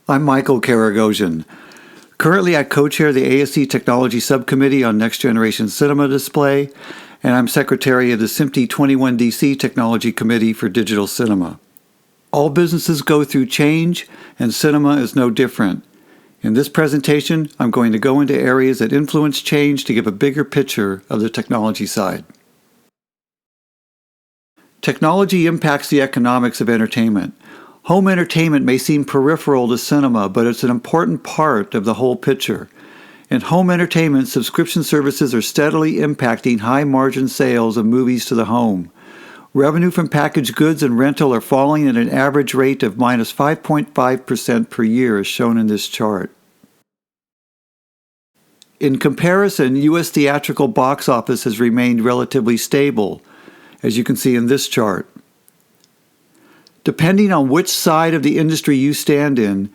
I'm Michael Karagosian. Currently, I co-chair the ASC Technology Subcommittee on Next Generation Cinema Display, and I'm secretary of the SMPTE 21DC Technology Committee for Digital Cinema. All businesses go through change, and cinema is no different. In this presentation, I'm going to go into areas that influence change to give a bigger picture of the technology side. Technology impacts the economics of entertainment. Home entertainment may seem peripheral to cinema, but it's an important part of the whole picture. In home entertainment, subscription services are steadily impacting high-margin sales of movies to the home. Revenue from packaged goods and rental are falling at an average rate of minus 5.5% per year, as shown in this chart. In comparison, U.S. theatrical box office has remained relatively stable, as you can see in this chart. Depending on which side of the industry you stand in,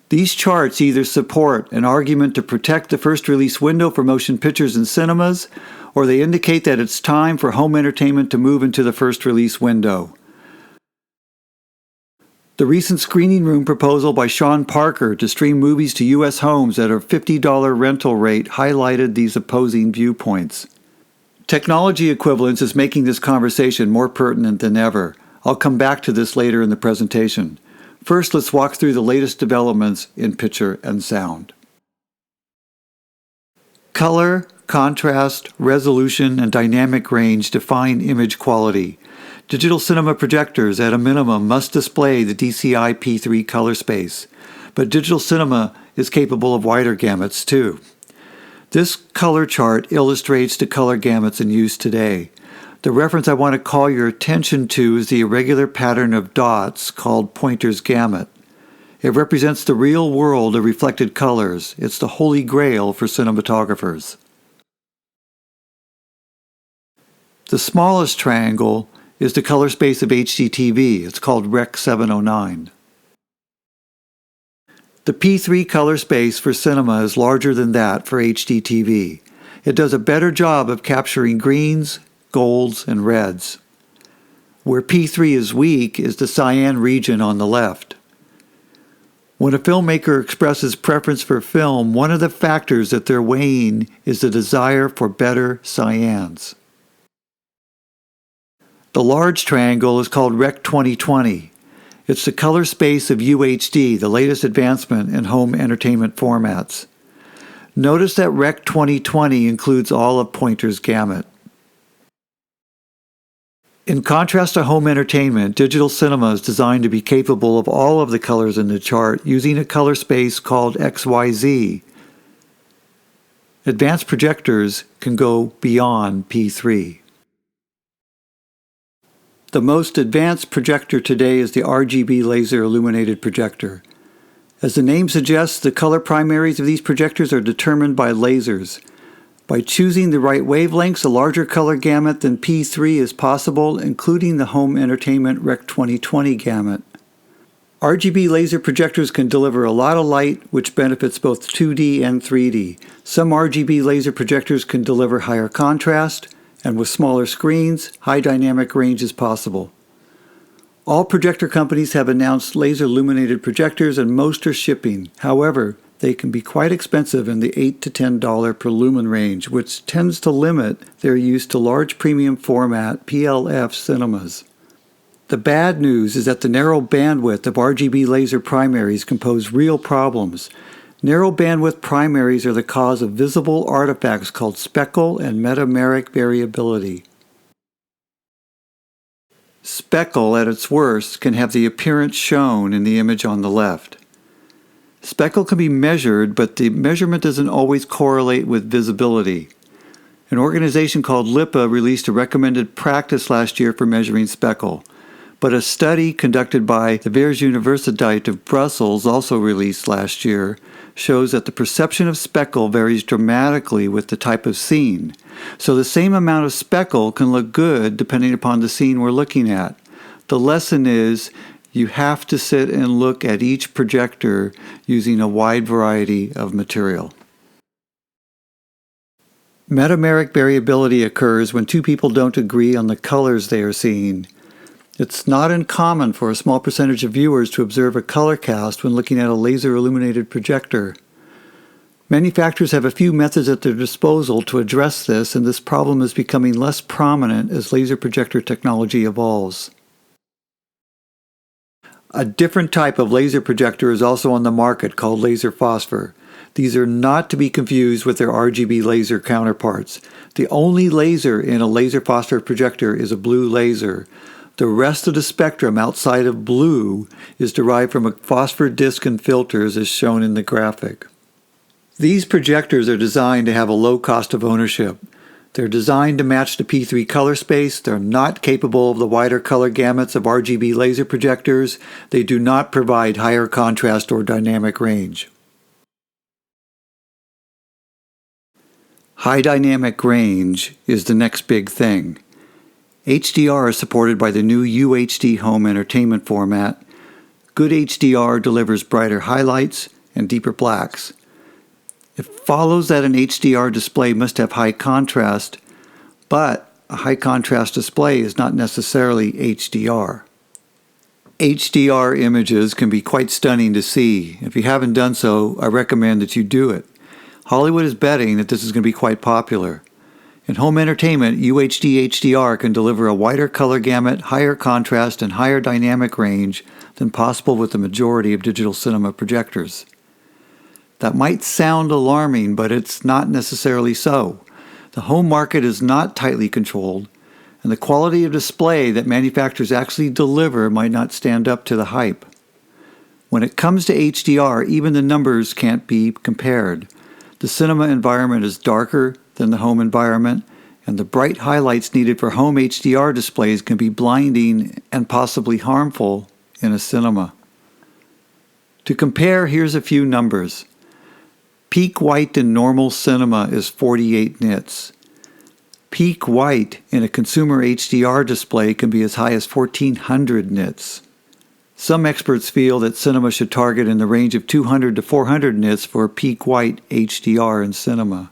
these charts either support an argument to protect the first release window for motion pictures in cinemas, or they indicate that it's time for home entertainment to move into the first release window. The recent screening room proposal by Sean Parker to stream movies to U.S. homes at a $50 rental rate highlighted these opposing viewpoints. Technology equivalence is making this conversation more pertinent than ever. I'll come back to this later in the presentation. First, let's walk through the latest developments in picture and sound. Color, contrast, resolution, and dynamic range define image quality. Digital cinema projectors, at a minimum, must display the DCI P3 color space, but digital cinema is capable of wider gamuts too. This color chart illustrates the color gamuts in use today. The reference I want to call your attention to is the irregular pattern of dots called Poynter's gamut. It represents the real world of reflected colors. It's the holy grail for cinematographers. The smallest triangle is the color space of HDTV. It's called Rec. 709. The P3 color space for cinema is larger than that for HDTV. It does a better job of capturing greens, golds, and reds. Where P3 is weak is the cyan region on the left. When a filmmaker expresses preference for film, one of the factors that they're weighing is the desire for better cyans. The large triangle is called Rec. 2020. It's the color space of UHD, the latest advancement in home entertainment formats. Notice that Rec. 2020 includes all of Poynter's gamut. In contrast to home entertainment, digital cinema is designed to be capable of all of the colors in the chart using a color space called XYZ. Advanced projectors can go beyond P3. The most advanced projector today is the RGB laser illuminated projector. As the name suggests, the color primaries of these projectors are determined by lasers. By choosing the right wavelengths, a larger color gamut than P3 is possible, including the home entertainment Rec. 2020 gamut. RGB laser projectors can deliver a lot of light, which benefits both 2D and 3D. Some RGB laser projectors can deliver higher contrast, and with smaller screens, high dynamic range is possible. All projector companies have announced laser illuminated projectors, and most are shipping. However, they can be quite expensive in the $8 to $10 per lumen range, which tends to limit their use to large premium format PLF cinemas. The bad news is that the narrow bandwidth of RGB laser primaries can pose real problems. Narrow bandwidth primaries are the cause of visible artifacts called speckle and metameric variability. Speckle, at its worst, can have the appearance shown in the image on the left. Speckle can be measured, but the measurement doesn't always correlate with visibility. An organization called LIPA released a recommended practice last year for measuring speckle, but a study conducted by the Veruniversiteit of Brussels, also released last year, shows that the perception of speckle varies dramatically with the type of scene. So the same amount of speckle can look good depending upon the scene we're looking at. The lesson is, you have to sit and look at each projector using a wide variety of material. Metameric variability occurs when two people don't agree on the colors they are seeing. It's not uncommon for a small percentage of viewers to observe a color cast when looking at a laser-illuminated projector. Manufacturers have a few methods at their disposal to address this, and this problem is becoming less prominent as laser projector technology evolves. A different type of laser projector is also on the market called laser phosphor. These are not to be confused with their RGB laser counterparts. The only laser in a laser phosphor projector is a blue laser. The rest of the spectrum outside of blue is derived from a phosphor disc and filters as shown in the graphic. These projectors are designed to have a low cost of ownership. They're designed to match the P3 color space. They're not capable of the wider color gamuts of RGB laser projectors. They do not provide higher contrast or dynamic range. High dynamic range is the next big thing. HDR is supported by the new UHD home entertainment format. Good HDR delivers brighter highlights and deeper blacks. It follows that an HDR display must have high contrast, but a high contrast display is not necessarily HDR. HDR images can be quite stunning to see. If you haven't done so, I recommend that you do it. Hollywood is betting that this is going to be quite popular. In home entertainment, UHD HDR can deliver a wider color gamut, higher contrast, and higher dynamic range than possible with the majority of digital cinema projectors. That might sound alarming, but it's not necessarily so. The home market is not tightly controlled, and the quality of display that manufacturers actually deliver might not stand up to the hype. When it comes to HDR, even the numbers can't be compared. The cinema environment is darker than the home environment, and the bright highlights needed for home HDR displays can be blinding and possibly harmful in a cinema. To compare, here's a few numbers. Peak white in normal cinema is 48 nits. Peak white in a consumer HDR display can be as high as 1400 nits. Some experts feel that cinema should target in the range of 200 to 400 nits for peak white HDR in cinema.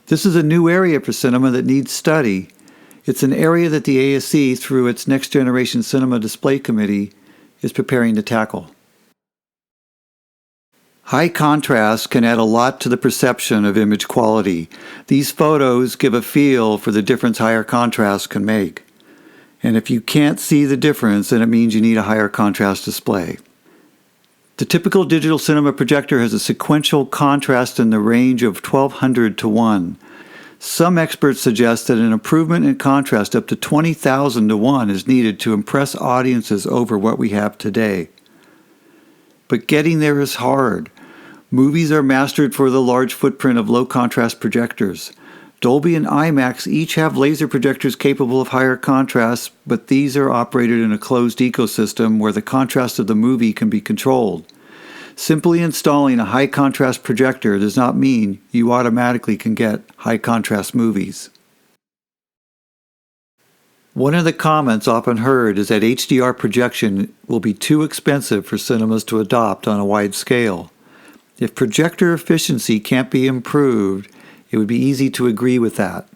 This is a new area for cinema that needs study. It's an area that the ASC, through its Next Generation Cinema Display Committee, is preparing to tackle. High contrast can add a lot to the perception of image quality. These photos give a feel for the difference higher contrast can make. And if you can't see the difference, then it means you need a higher contrast display. The typical digital cinema projector has a sequential contrast in the range of 1200 to 1. Some experts suggest that an improvement in contrast up to 20,000 to 1 is needed to impress audiences over what we have today. But getting there is hard. Movies are mastered for the large footprint of low-contrast projectors. Dolby and IMAX each have laser projectors capable of higher contrast, but these are operated in a closed ecosystem where the contrast of the movie can be controlled. Simply installing a high-contrast projector does not mean you automatically can get high-contrast movies. One of the comments often heard is that HDR projection will be too expensive for cinemas to adopt on a wide scale. If projector efficiency can't be improved, it would be easy to agree with that.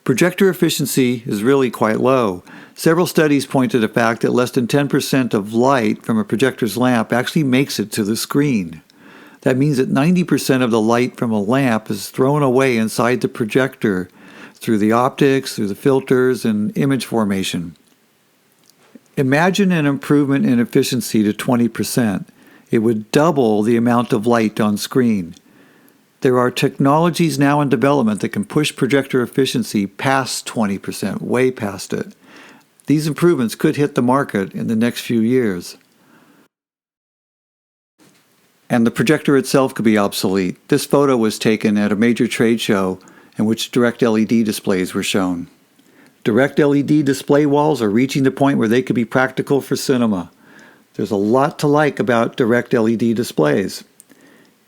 Projector efficiency is really quite low. Several studies point to the fact that less than 10% of light from a projector's lamp actually makes it to the screen. That means that 90% of the light from a lamp is thrown away inside the projector through the optics, through the filters, and image formation. Imagine an improvement in efficiency to 20%. It would double the amount of light on screen. There are technologies now in development that can push projector efficiency past 20%, way past it. These improvements could hit the market in the next few years. And the projector itself could be obsolete. This photo was taken at a major trade show in which direct LED displays were shown. Direct LED display walls are reaching the point where they could be practical for cinema. There's a lot to like about direct LED displays.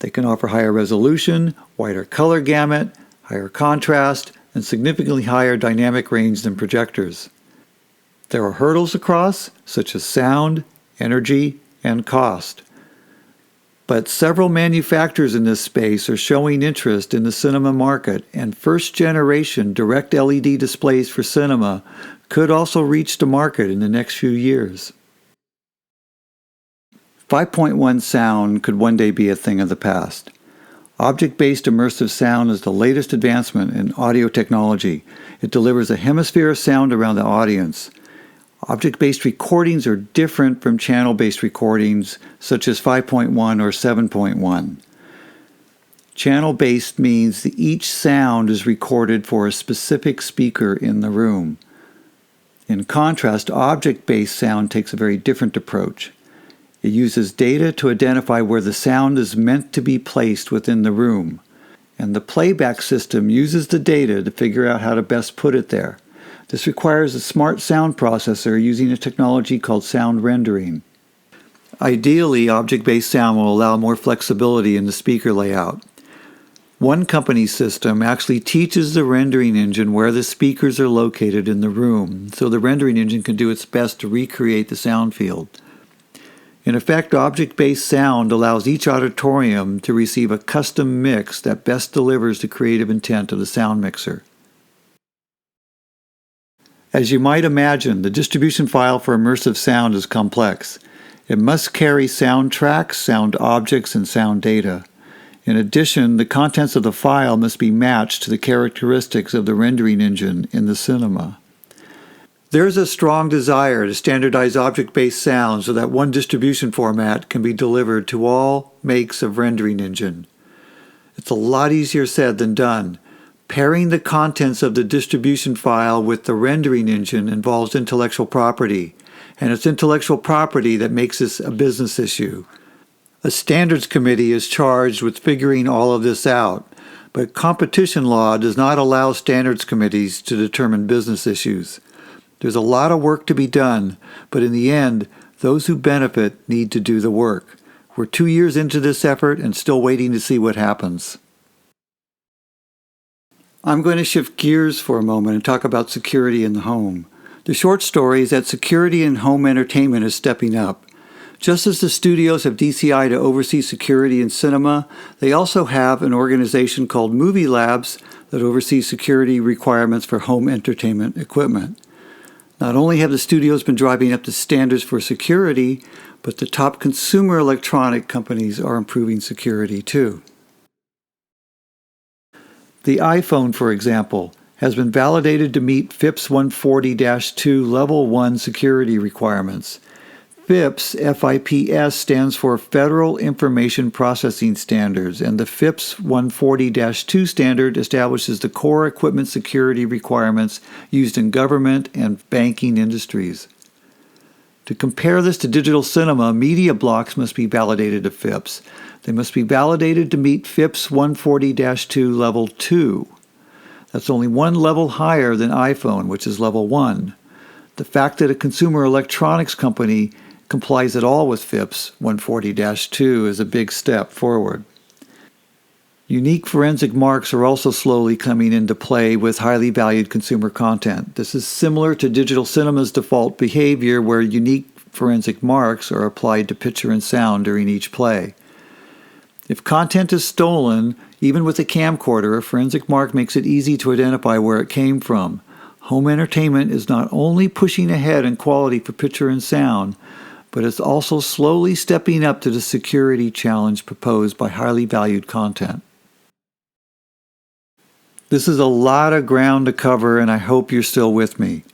They can offer higher resolution, wider color gamut, higher contrast, and significantly higher dynamic range than projectors. There are hurdles to cross, such as sound, energy, and cost. But several manufacturers in this space are showing interest in the cinema market, and first-generation direct LED displays for cinema could also reach the market in the next few years. 5.1 sound could one day be a thing of the past. Object-based immersive sound is the latest advancement in audio technology. It delivers a hemisphere of sound around the audience. Object-based recordings are different from channel-based recordings, such as 5.1 or 7.1. Channel-based means that each sound is recorded for a specific speaker in the room. In contrast, object-based sound takes a very different approach. It uses data to identify where the sound is meant to be placed within the room, and the playback system uses the data to figure out how to best put it there. This requires a smart sound processor using a technology called sound rendering. Ideally, object-based sound will allow more flexibility in the speaker layout. One company's system actually teaches the rendering engine where the speakers are located in the room, so the rendering engine can do its best to recreate the sound field. In effect, object-based sound allows each auditorium to receive a custom mix that best delivers the creative intent of the sound mixer. As you might imagine, the distribution file for immersive sound is complex. It must carry sound tracks, sound objects, and sound data. In addition, the contents of the file must be matched to the characteristics of the rendering engine in the cinema. There is a strong desire to standardize object-based sound so that one distribution format can be delivered to all makes of rendering engine. It's a lot easier said than done. Pairing the contents of the distribution file with the rendering engine involves intellectual property, and it's intellectual property that makes this a business issue. A standards committee is charged with figuring all of this out, but competition law does not allow standards committees to determine business issues. There's a lot of work to be done, but in the end, those who benefit need to do the work. We're 2 years into this effort and still waiting to see what happens. I'm going to shift gears for a moment and talk about security in the home. The short story is that security in home entertainment is stepping up. Just as the studios have DCI to oversee security in cinema, they also have an organization called Movie Labs that oversees security requirements for home entertainment equipment. Not only have the studios been driving up the standards for security, but the top consumer electronic companies are improving security too. The iPhone, for example, has been validated to meet FIPS 140-2 Level 1 security requirements. FIPS, FIPS, stands for Federal Information Processing Standards, and the FIPS 140-2 standard establishes the core equipment security requirements used in government and banking industries. To compare this to digital cinema, media blocks must be validated to FIPS. They must be validated to meet FIPS 140-2 Level 2. That's only one level higher than iPhone, which is Level 1. The fact that a consumer electronics company complies at all with FIPS 140-2 is a big step forward. Unique forensic marks are also slowly coming into play with highly valued consumer content. This is similar to digital cinema's default behavior where unique forensic marks are applied to picture and sound during each play. If content is stolen, even with a camcorder, a forensic mark makes it easy to identify where it came from. Home entertainment is not only pushing ahead in quality for picture and sound, but it's also slowly stepping up to the security challenge proposed by highly valued content. This is a lot of ground to cover, and I hope you're still with me.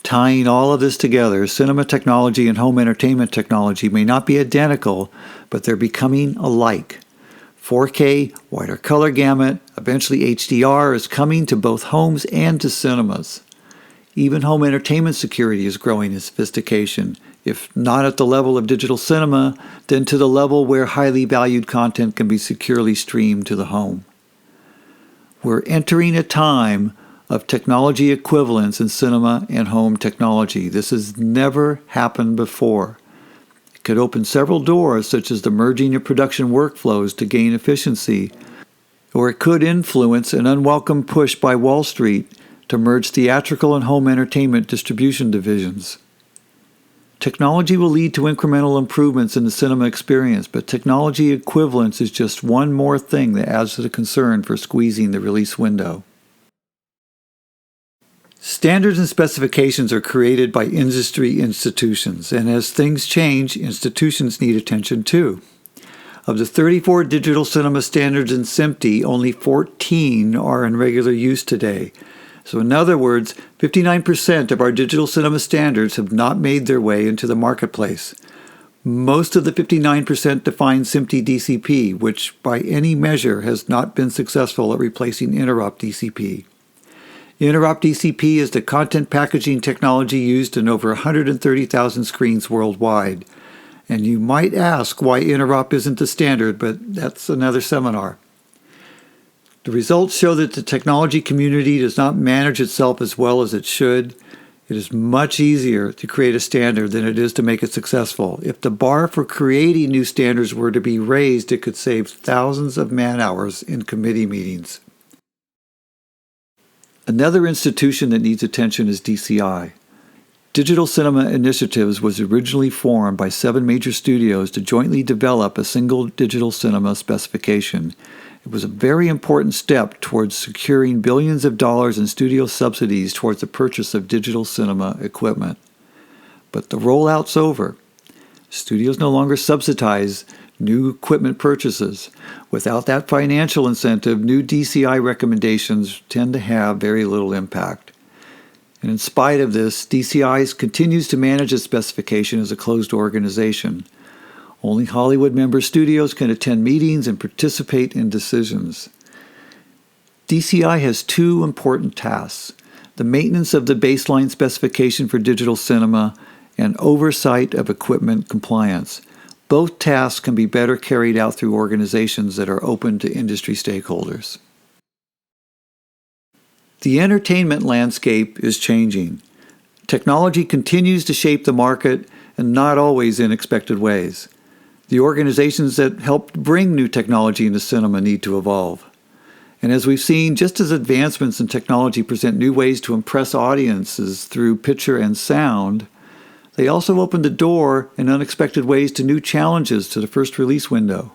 Tying all of this together, cinema technology and home entertainment technology may not be identical, but they're becoming alike. 4K, wider color gamut, eventually HDR is coming to both homes and to cinemas. Even home entertainment security is growing in sophistication, if not at the level of digital cinema, then to the level where highly valued content can be securely streamed to the home. We're entering a time of technology equivalence in cinema and home technology. This has never happened before. It could open several doors, such as the merging of production workflows to gain efficiency, or it could influence an unwelcome push by Wall Street to merge theatrical and home entertainment distribution divisions. Technology will lead to incremental improvements in the cinema experience, but technology equivalence is just one more thing that adds to the concern for squeezing the release window. Standards and specifications are created by industry institutions, and as things change, institutions need attention too. Of the 34 digital cinema standards in SMPTE, only 14 are in regular use today. So in other words, 59% of our digital cinema standards have not made their way into the marketplace. Most of the 59% define SMPTE DCP, which by any measure has not been successful at replacing interop DCP. Interop DCP is the content packaging technology used in over 130,000 screens worldwide. And you might ask why interop isn't the standard, but that's another seminar. The results show that the technology community does not manage itself as well as it should. It is much easier to create a standard than it is to make it successful. If the bar for creating new standards were to be raised, it could save thousands of man-hours in committee meetings. Another institution that needs attention is DCI. Digital Cinema Initiatives was originally formed by 7 major studios to jointly develop a single digital cinema specification. It was a very important step towards securing billions of dollars in studio subsidies towards the purchase of digital cinema equipment. But the rollout's over. Studios no longer subsidize new equipment purchases. Without that financial incentive, new DCI recommendations tend to have very little impact. And in spite of this, DCI continues to manage its specification as a closed organization. Only Hollywood member studios can attend meetings and participate in decisions. DCI has 2 important tasks: the maintenance of the baseline specification for digital cinema and oversight of equipment compliance. Both tasks can be better carried out through organizations that are open to industry stakeholders. The entertainment landscape is changing. Technology continues to shape the market, and not always in expected ways. The organizations that helped bring new technology into cinema need to evolve. And as we've seen, just as advancements in technology present new ways to impress audiences through picture and sound, they also open the door in unexpected ways to new challenges to the first release window.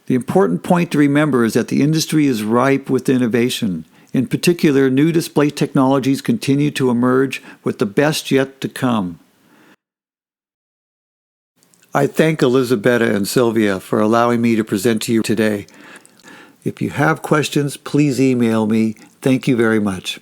The important point to remember is that the industry is ripe with innovation. In particular, new display technologies continue to emerge, with the best yet to come. I thank Elisabetta and Sylvia for allowing me to present to you today. If you have questions, please email me. Thank you very much.